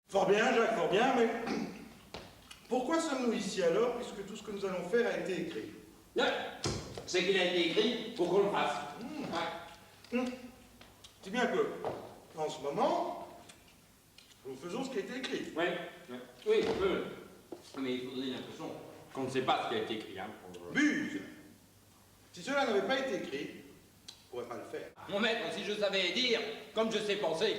Fort bien, Jacques, fort bien, mais pourquoi sommes-nous ici alors, puisque tout ce que nous allons faire a été écrit? C'est qu'il a été écrit pour qu'on le fasse. C'est bien que, en ce moment, nous faisons ce qui a été écrit. Oui, oui, mais il faut donner l'impression qu'on ne sait pas ce qui a été écrit. Hein, Buse! Si cela n'avait pas été écrit, on ne pourrait pas le faire. Mon maître, si je savais dire, comme je sais penser,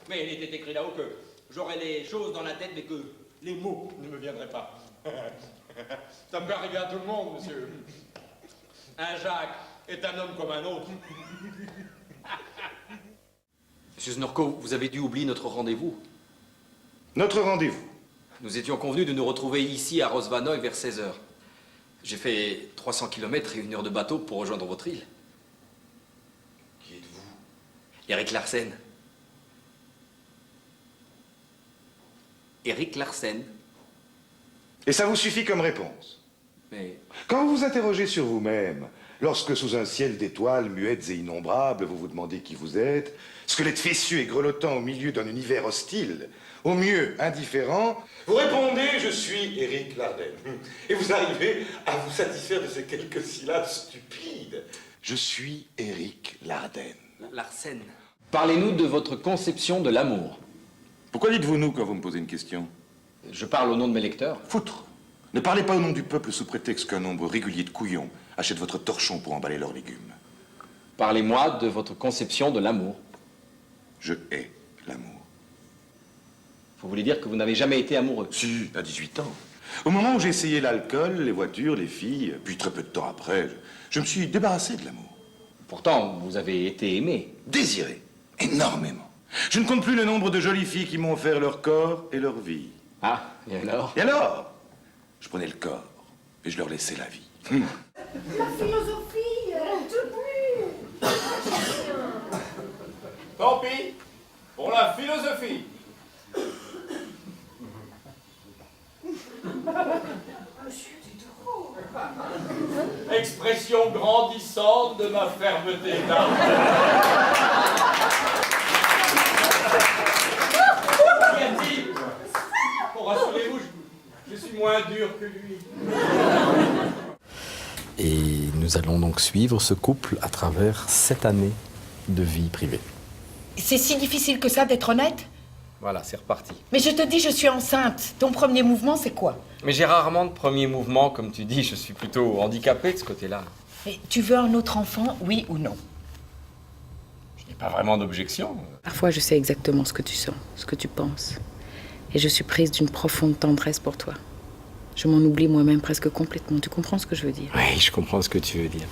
mais il était écrit là-haut que j'aurais les choses dans la tête, mais que les mots ne me viendraient pas. Ça peut arriver à tout le monde, monsieur. Un Jacques est un homme comme un autre. Monsieur Snorko, vous avez dû oublier notre rendez-vous. Notre rendez-vous? Nous étions convenus de nous retrouver ici à Rosvanoy vers 16 h. J'ai fait 300 km et 1 heure de bateau pour rejoindre votre île. Qui êtes-vous? Eric Larsen. Eric Larsen. Et ça vous suffit comme réponse? Mais... Quand vous vous interrogez sur vous-même, lorsque sous un ciel d'étoiles muettes et innombrables, vous vous demandez qui vous êtes, squelette fessu et grelottant au milieu d'un univers hostile, au mieux indifférent, vous répondez « Je suis Éric Larden ». Et vous arrivez à vous satisfaire de ces quelques syllabes stupides. Je suis Éric Larden. Larsen. Parlez-nous de votre conception de l'amour. Pourquoi dites-vous nous quand vous me posez une question? Je parle au nom de mes lecteurs. Foutre! Ne parlez pas au nom du peuple sous prétexte qu'un nombre régulier de couillons achètent votre torchon pour emballer leurs légumes. Parlez-moi de votre conception de l'amour. Je hais l'amour. Vous voulez dire que vous n'avez jamais été amoureux? Si, à 18 ans. Au moment où j'ai essayé l'alcool, les voitures, les filles, puis très peu de temps après, je me suis débarrassé de l'amour. Pourtant, vous avez été aimé. Désiré, énormément. Je ne compte plus le nombre de jolies filles qui m'ont offert leur corps et leur vie. Ah, et alors? Et alors? Je prenais le corps et je leur laissais la vie. La philosophie, tout plus. Tant pis pour la philosophie. Monsieur Diderot. Expression grandissante de ma fermeté d'âme. Qu'y a-t-il? Pour rassurez-vous, je suis moins dur que lui. Et nous allons donc suivre ce couple à travers 7 années de vie privée. C'est si difficile que ça d'être honnête? Voilà, c'est reparti. Mais je te dis, je suis enceinte. Ton premier mouvement, c'est quoi? Mais j'ai rarement de premier mouvement, comme tu dis, je suis plutôt handicapé de ce côté-là. Mais tu veux un autre enfant, oui ou non? Je n'ai pas vraiment d'objection. Parfois, je sais exactement ce que tu sens, ce que tu penses. Et je suis prise d'une profonde tendresse pour toi. Je m'en oublie moi-même presque complètement. Tu comprends ce que je veux dire? Oui, je comprends ce que tu veux dire.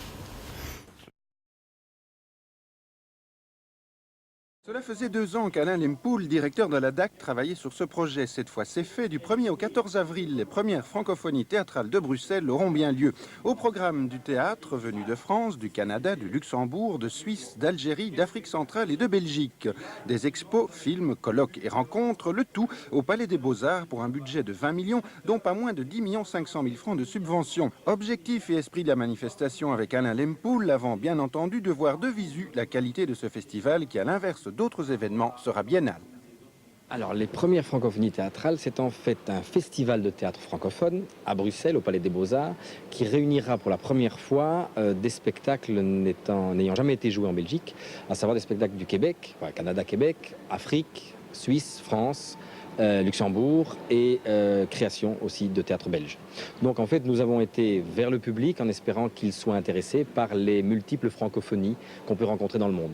Cela faisait 2 ans qu'Alain Lempoul, directeur de la DAC, travaillait sur ce projet. Cette fois, c'est fait. Du 1er au 14 avril, les premières francophonies théâtrales de Bruxelles auront bien lieu. Au programme du théâtre, venu de France, du Canada, du Luxembourg, de Suisse, d'Algérie, d'Afrique centrale et de Belgique. Des expos, films, colloques et rencontres, le tout au Palais des Beaux-Arts pour un budget de 20 millions, dont pas moins de 10 500 000 francs de subvention. Objectif et esprit de la manifestation avec Alain Lempoul, avant bien entendu de voir de visu la qualité de ce festival qui, à l'inverse d'autres événements, sera biennal. Alors, les premières francophonies théâtrales, c'est en fait un festival de théâtre francophone à Bruxelles, au Palais des Beaux-Arts, qui réunira pour la première fois des spectacles n'ayant jamais été joués en Belgique, à savoir des spectacles du Québec, enfin, Canada-Québec, Afrique, Suisse, France, Luxembourg et création aussi de théâtre belge. Donc en fait, nous avons été vers le public en espérant qu'il soit intéressé par les multiples francophonies qu'on peut rencontrer dans le monde.